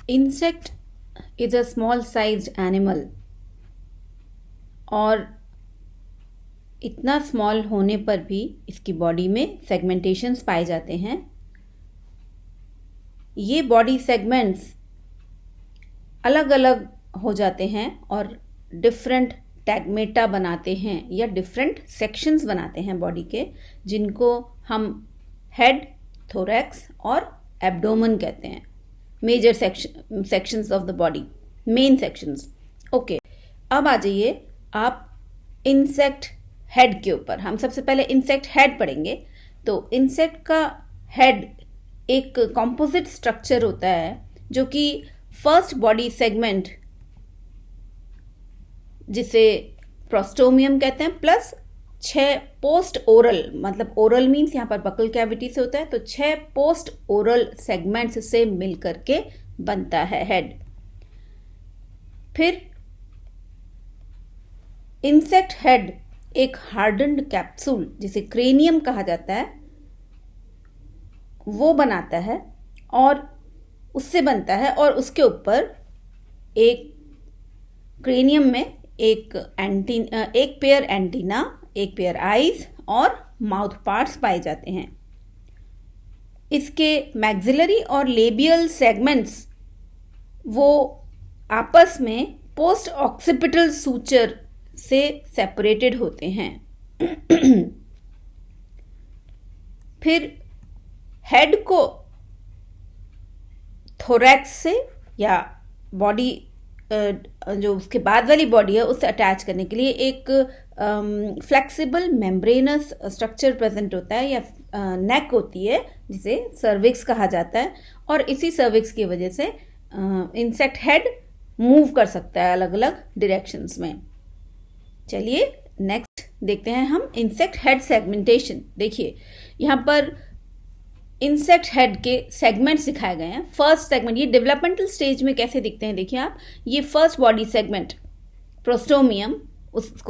Insect is a small sized animal, और इतना small होने पर भी इसकी बॉडी में सेगमेंटेशंस पाए जाते हैं। ये बॉडी सेगमेंट्स अलग अलग हो जाते हैं और डिफरेंट टैगमेटा बनाते हैं या डिफरेंट सेक्शंस बनाते हैं बॉडी के, जिनको हम हेड, थोरैक्स और एब्डोमेन कहते हैं। Major sections of the body, main sections. Okay, अब आ जाइए आप इंसेक्ट हेड के ऊपर। हम सबसे पहले इंसेक्ट हेड पढ़ेंगे। तो इंसेक्ट का हेड एक कॉम्पोजिट स्ट्रक्चर होता है जो कि फर्स्ट बॉडी सेगमेंट, जिसे प्रोस्टोमियम कहते हैं, प्लस 6 पोस्ट ओरल, मतलब ओरल मीन्स यहाँ पर बकल कैविटी से होता है, तो 6 पोस्ट ओरल सेगमेंट्स से मिलकर के बनता है हेड। फिर इंसेक्ट हेड एक हार्डन्ड कैप्सूल, जिसे क्रेनियम कहा जाता है, वो बनाता है और उससे बनता है, और उसके ऊपर एक क्रेनियम में एक पेयर एंटीना, एक पेयर आईज और माउथ पार्ट्स पाए जाते हैं। इसके मैक्सिलरी और लेबियल सेगमेंट्स वो आपस में पोस्ट ऑक्सिपिटल सूचर से सेपरेटेड होते हैं। फिर हेड को थोरैक्स से या बॉडी जो उसके बाद वाली बॉडी है उससे अटैच करने के लिए एक फ्लेक्सिबल मेम्ब्रेनस स्ट्रक्चर प्रेजेंट होता है, या नेक होती है, जिसे सर्विक्स कहा जाता है। और इसी सर्विक्स की वजह से इंसेक्ट हेड मूव कर सकता है अलग अलग डिरेक्शंस में। चलिए नेक्स्ट देखते हैं हम इंसेक्ट हेड सेगमेंटेशन। देखिए यहाँ पर इंसेक्ट हेड के सेगमेंट्स दिखाए गए हैं। फर्स्ट सेगमेंट, ये डेवलपमेंटल स्टेज में कैसे दिखते हैं देखिए आप। ये फर्स्ट बॉडी सेगमेंट प्रोस्टोमियम,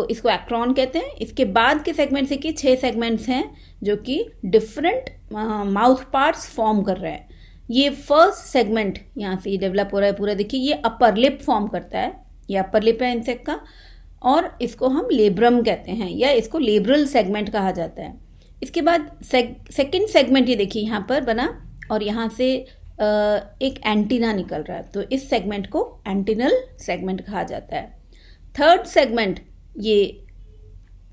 इसको एक्ट्रॉन कहते हैं। इसके बाद के सेगमेंट से कि 6 सेगमेंट्स हैं जो कि डिफरेंट माउथ पार्ट्स फॉर्म कर रहे हैं। ये फर्स्ट सेगमेंट यहाँ से डेवलप हो रहा है पूरा। देखिए ये अपर लिप फॉर्म करता है, ये अपर लिप है इंसेक्ट का, और इसको हम लेब्रम कहते हैं, या इसको लेब्रल सेगमेंट कहा जाता है। इसके बाद सेकंड सेगमेंट ये देखिए यहाँ पर बना, और यहाँ से एक एंटीना निकल रहा है, तो इस सेगमेंट को एंटिनल सेगमेंट कहा जाता है। थर्ड सेगमेंट ये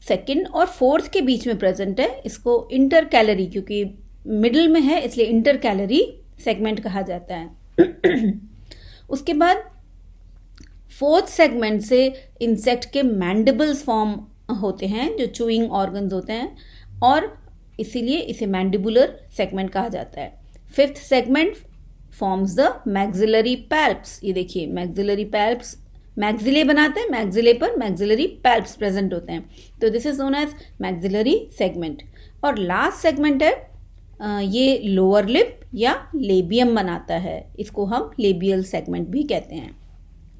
सेकंड और फोर्थ के बीच में प्रेजेंट है, इसको इंटर कैलरी, क्योंकि मिडिल में है इसलिए इंटर कैलरी सेगमेंट कहा जाता है। उसके बाद फोर्थ सेगमेंट से इंसेक्ट के मैंडिबल्स फॉर्म होते हैं, जो चूइंग ऑर्गन्स होते हैं, और इसीलिए इसे मैंडिबुलर सेगमेंट कहा जाता है। Fifth segment forms the maxillary palps. ये देखिए मैक्सिलरी पैल्प्स, मैक्सिले बनाते हैं, मैक्सिले पर मैक्सिलरी पैल्प्स प्रेजेंट होते हैं, तो this is known as maxillary segment. और लास्ट सेगमेंट है ये लोअर लिप या लेबियम बनाता है, इसको हम लेबियल सेगमेंट भी कहते हैं,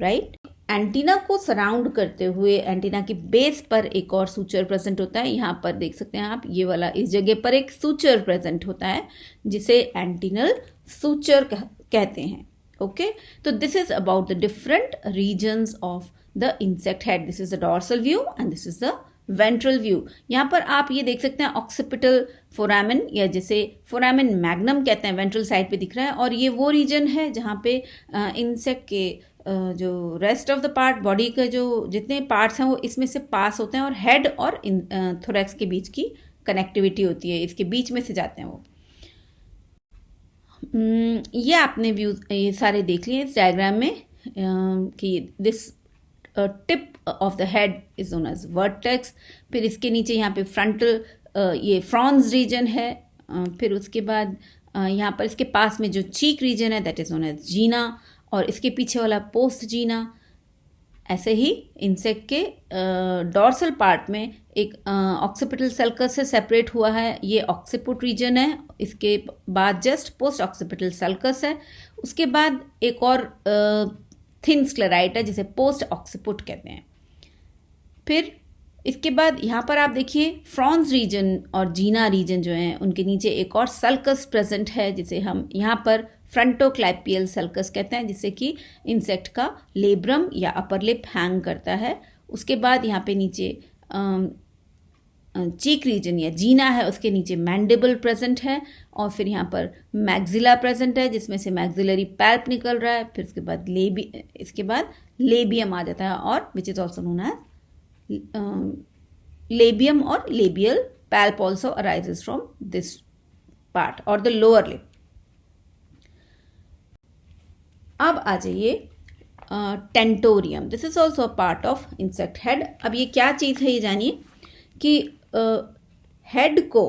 राइट। एंटीना को सराउंड करते हुए एंटीना की बेस पर एक और सूचर प्रेजेंट होता है। यहाँ पर देख सकते हैं आप, ये वाला इस जगह पर एक सूचर प्रेजेंट होता है जिसे एंटीनल सूचर कहते हैं। ओके, तो this is about the different regions of the insect head. This is the dorsal view and this is the ventral view. यहाँ पर आप ये देख सकते हैं ऑक्सिपिटल फोरामेन, या जिसे फोरामेन मैग्नम कहते हैं, वेंट्रल साइड पे दिख रहा है, और ये वो रीजन है जहाँ पे इंसेक्ट के जो rest of the part, body के जो जितने पार्ट्स हैं वो इसमें से पास होते हैं, और हेड और थोरैक्स के बीच की कनेक्टिविटी होती है, इसके बीच में से जाते हैं वो। ये आपने व्यूज ये सारे देख लिए इस डायग्राम में कि this tip of the head is known as vertex. फिर इसके नीचे यहाँ पे फ्रंटल ये फ्रॉन्स रीजन है। फिर उसके बाद यहाँ पर इसके पास में जो चीक रीजन है दैट इज नोन एज जीना, और इसके पीछे वाला पोस्ट जीना। ऐसे ही इंसेक्ट के डॉर्सल पार्ट में एक ऑक्सिपिटल सल्कस से सेपरेट हुआ है, ये ऑक्सिपुट रीजन है। इसके बाद जस्ट पोस्ट ऑक्सिपिटल सल्कस है। उसके बाद एक और थिन स्क्लेराइट है जिसे पोस्ट ऑक्सिपुट कहते हैं। फिर इसके बाद यहाँ पर आप देखिए फ्रॉन्स रीजन और जीना रीजन जो हैं उनके नीचे एक और सल्कस प्रेजेंट है, जिसे हम यहाँ पर फ्रंटोक्लैपियल सल्कस कहते हैं, जिससे कि इंसेक्ट का लेब्रम या अपर लिप हैंग करता है। उसके बाद यहाँ पे नीचे चीक रीजन या जीना है, उसके नीचे मैंडिबल प्रेजेंट है, और फिर यहाँ पर मैक्सिला प्रेजेंट है जिसमें से मैक्सिलरी पैल्प निकल रहा है। फिर इसके बाद लेबियम आ जाता है, और which is also known as labium और labial palp also arises from this part और द लोअर लिप। अब आ जाइए tentorium, this is also a part of insect head. अब ये क्या चीज़ है ये जानिए कि हेड को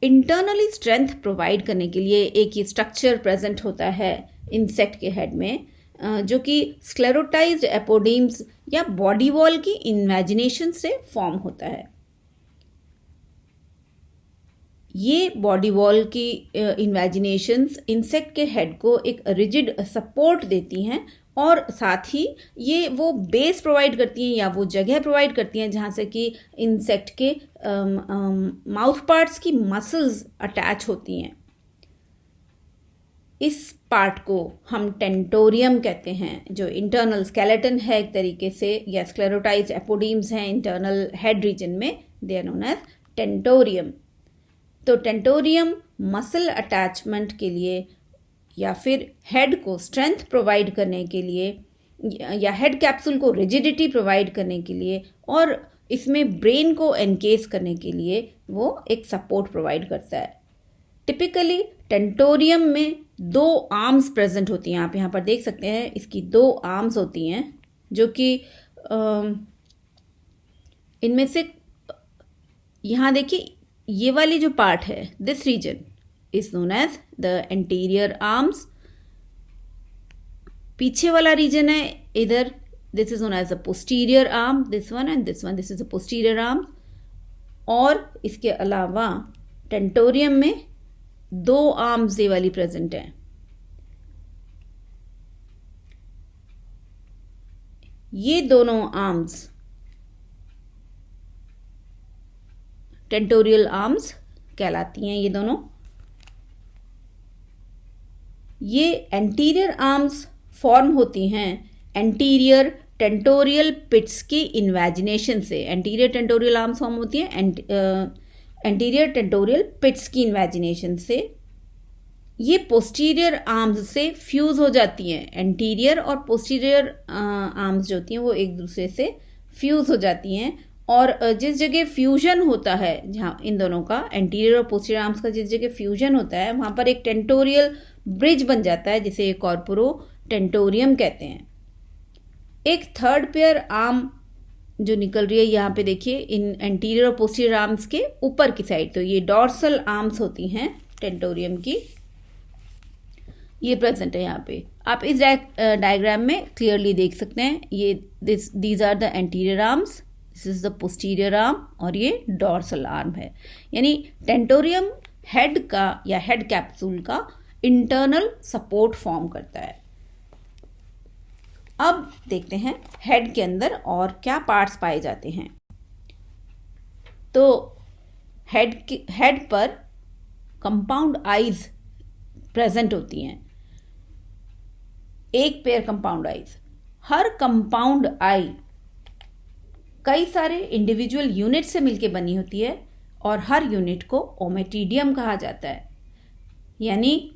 इंटरनली स्ट्रेंथ प्रोवाइड करने के लिए एक ये स्ट्रक्चर प्रेजेंट होता है इंसेक्ट के हेड में, जो कि स्क्लेरोटाइज्ड एपोडीम्स या बॉडी वॉल की इन्वेजिनेशन से फॉर्म होता है। ये बॉडी वॉल की इन्वेजिनेशंस इंसेक्ट के हेड को एक रिजिड सपोर्ट देती हैं, और साथ ही ये वो बेस प्रोवाइड करती हैं या वो जगह प्रोवाइड करती हैं जहाँ से कि इंसेक्ट के माउथ पार्ट्स की मसल्स अटैच होती हैं। इस पार्ट को हम टेंटोरियम कहते हैं, जो इंटरनल स्केलेटन है एक तरीके से, या स्क्लेरोटाइज्ड एपोडीम्स हैं इंटरनल हेड रीजन में, they are known as tentorium. तो टेंटोरियम मसल अटैचमेंट के लिए या फिर हेड को स्ट्रेंथ प्रोवाइड करने के लिए या हेड कैप्सूल को रिजिडिटी प्रोवाइड करने के लिए और इसमें ब्रेन को एनकेस करने के लिए वो एक सपोर्ट प्रोवाइड करता है। टिपिकली टेंटोरियम में 2 आर्म्स प्रेजेंट होती हैं, आप यहाँ पर देख सकते हैं इसकी 2 आर्म्स होती हैं, जो कि इनमें से यहाँ देखिए ये वाली जो पार्ट है, this region is known as the anterior arms। पीछे वाला रीजन है इधर, this is known as the posterior arm, this one and this one, this is the posterior arm। और इसके अलावा टेंटोरियम में 2 आर्म्स ये वाली प्रेजेंट है। ये दोनों आर्म्स टेंटोरियल आर्म्स कहलाती हैं। ये दोनों ये एंटीरियर आर्म्स फॉर्म होती हैं एंटीरियर टेंटोरियल पिट्स की इन्वेजिनेशन से। एंटीरियर टेंटोरियल आर्म्स फॉर्म होती हैं एंटीरियर टेंटोरियल पिट्स की इन्वेजिनेशन से। ये पोस्टीरियर आर्म्स से फ्यूज हो जाती हैं। एंटीरियर और पोस्टीरियर आर्म्स जो होती हैं वो एक दूसरे से फ्यूज हो जाती हैं, और जिस जगह फ्यूजन होता है, जहाँ इन दोनों का एंटीरियर और पोस्टीरियर आर्म्स का जिस जगह फ्यूजन होता है, वहाँ पर एक टेंटोरियल ब्रिज बन जाता है जिसे कॉर्पोरो टेंटोरियम कहते हैं। एक थर्ड पेयर आर्म जो निकल रही है यहाँ पे देखिए इन एंटीरियर और पोस्टीरियर आर्म्स के ऊपर की साइड, तो ये डॉर्सल आर्म्स होती हैं टेंटोरियम की, ये प्रेजेंट है यहाँ पे। आप इस डायग्राम में क्लियरली देख सकते हैं, ये these are the anterior arms, this is the posterior arm, और ये डॉर्सल आर्म है। यानी टेंटोरियम हेड का या हेड कैप्सूल का इंटरनल सपोर्ट फॉर्म करता है। अब देखते हैं हेड के अंदर और क्या पार्ट्स पाए जाते हैं। तो हेड पर कंपाउंड आईज प्रेजेंट होती हैं, एक पेयर कंपाउंड आईज। हर कंपाउंड आई कई सारे इंडिविजुअल यूनिट से मिलकर बनी होती है, और हर यूनिट को ओमेटिडियम कहा जाता है। यानी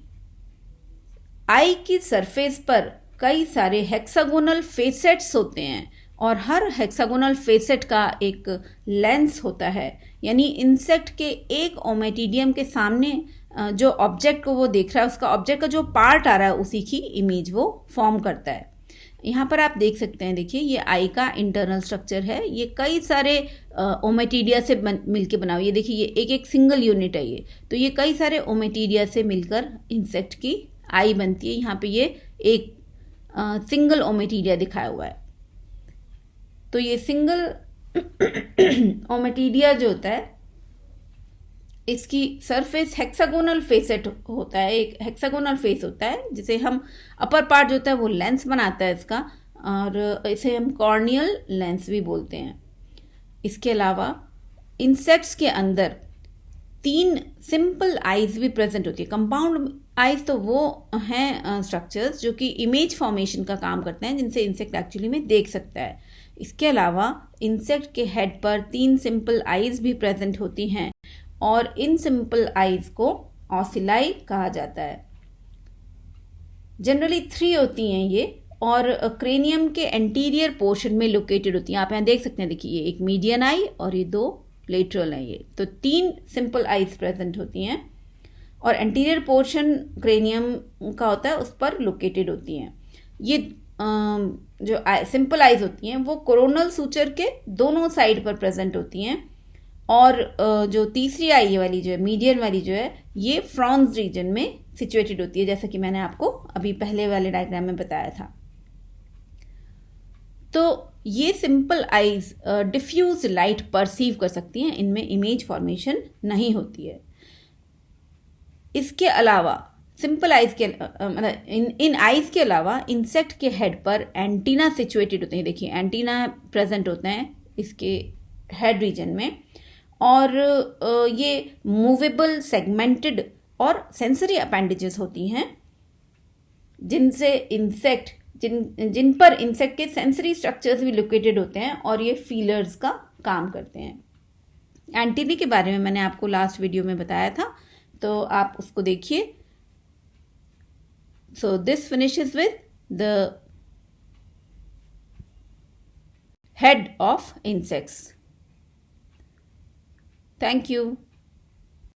आई की सरफेस पर कई सारे हेक्सागोनल फेसेट्स होते हैं, और हर हेक्सागोनल फेसेट का एक लेंस होता है। यानी इंसेक्ट के एक ओमेटिडियम के सामने जो ऑब्जेक्ट को वो देख रहा है, उसका ऑब्जेक्ट का जो पार्ट आ रहा है उसी की इमेज वो फॉर्म करता है। यहाँ पर आप देख सकते हैं, देखिए ये आई का इंटरनल स्ट्रक्चर है। ये कई सारे ओमेटिडिया से मिलके बना हुआ। ये देखिए ये एक सिंगल यूनिट है ये, तो ये कई सारे ओमेटिडिया से मिलकर इंसेक्ट की आई बनती है। यहाँ पे ये एक सिंगल ओमेटिडिया दिखाया हुआ है। तो ये सिंगल ओमेटिडिया जो होता है, इसकी सरफेस हेक्सागोनल फेसेट होता है, एक हेक्सागोनल फेस होता है, जिसे हम अपर पार्ट जो होता है वो लेंस बनाता है इसका, और इसे हम कॉर्नियल लेंस भी बोलते हैं। इसके अलावा इंसेक्ट्स के अंदर 3 सिंपल आइज भी प्रेजेंट होती है। कंपाउंड आइज तो वो हैं स्ट्रक्चर्स जो कि इमेज फॉर्मेशन का काम करते हैं, जिनसे इंसेक्ट एक्चुअली में देख सकता है। इसके अलावा इंसेक्ट के हेड पर 3 सिंपल आइज भी प्रेजेंट होती हैं और इन सिंपल आइज को ऑसिलाई कहा जाता है। जनरली 3 होती हैं ये और क्रेनियम के एंटीरियर पोर्शन में लोकेटेड होती हैं। आप यहाँ देख सकते हैं, देखिए ये एक मीडियन आई और ये 2 लेटरल हैं। ये तो 3 सिंपल आइज प्रेजेंट होती हैं और एंटीरियर पोर्शन क्रेनियम का होता है, उस पर लोकेटेड होती हैं। ये जो सिंपल आइज होती हैं वो कोरोनल सूचर के दोनों साइड पर प्रेजेंट होती हैं और जो तीसरी आई वाली जो है, मीडियन वाली जो है, ये फ्रॉन्स रीजन में सिचुएटेड होती है, जैसा कि मैंने आपको अभी पहले वाले डायग्राम में बताया था। तो ये simple eyes diffuse light perceive कर सकती हैं, इनमें इमेज फॉर्मेशन नहीं होती है। इसके अलावा सिंपल आइज के मतलब इन आइज के अलावा इंसेक्ट के हेड पर एंटीना सिचुएटेड होते हैं। देखिए एंटीना प्रेजेंट होते हैं इसके हेड रीजन में और ये मूवेबल, सेगमेंटेड और सेंसरी अपेंडेजेस होती हैं, जिनसे इंसेक्ट जिन पर इंसेक्ट के सेंसरी स्ट्रक्चर्स भी लोकेटेड होते हैं और ये फीलर्स का काम करते हैं। एंटीना के बारे में मैंने आपको लास्ट वीडियो में बताया था, तो आप उसको देखिए। So this finishes with the head of insects. Thank you.